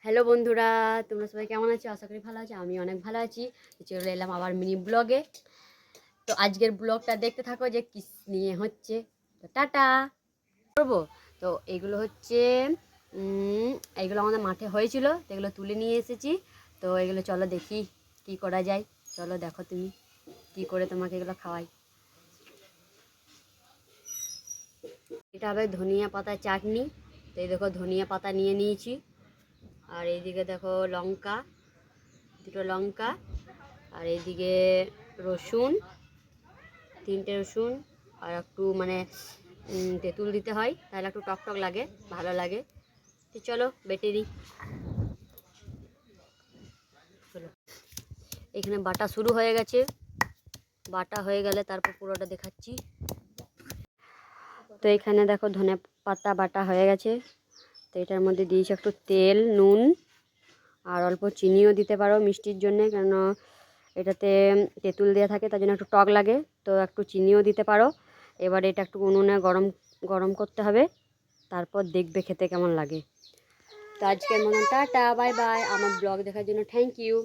Hello বন্ধুরা, তোমরা সবাই কেমন আছো? আশা করি ভালো আছো। আমি অনেক ভালো আছি। তো চলে এলাম আবার মিনি ব্লগে। তো আজকের ব্লগটা দেখতে থাকো যে কিস নিয়ে হচ্ছে। তো টাটা করবো। তো এগুলো হচ্ছে এইগুলো আমাদের মাঠে হয়েছিল, তো এগুলো তুলে নিয়ে এসেছি। তো এগুলো চলো দেখি কি করা যায়। চলো দেখো তুমি কি করে তোমাকে এগুলো খাওয়াই। এটা হবে ধনিয়া পাতা চাটনি। তো এই দেখো ধনিয়া পাতা নিয়ে নিয়েছি, আর এইদিকে দেখো লঙ্কা, দুটো লঙ্কা, আর এইদিকে রসুন, তিনটে রসুন, আর একটু মানে তেঁতুল দিতে হয়, তাহলে একটু টক টক লাগে, ভালো লাগে। তো চলো বেটে দিই। চলো, এখানে বাটা শুরু হয়ে গেছে। বাটা হয়ে গেলে তারপর পুরোটা দেখাচ্ছি। তো এখানে দেখো ধনে পাতা বাটা হয়ে গেছে। তো এটার মধ্যে দিয়েছি একটু তেল, নুন, আর অল্প চিনিও দিতে পারো মিষ্টির জন্যে, কেন এটাতে তেঁতুল দেওয়া থাকে, তার জন্য একটু টক লাগে। তো একটু চিনিও দিতে পারো। এবার এটা একটু উনুনে গরম গরম করতে হবে, তারপর দেখবে খেতে কেমন লাগে। তো আজকের মতন টাটা, বাই বাই। আমার ব্লগ দেখার জন্য থ্যাংক ইউ।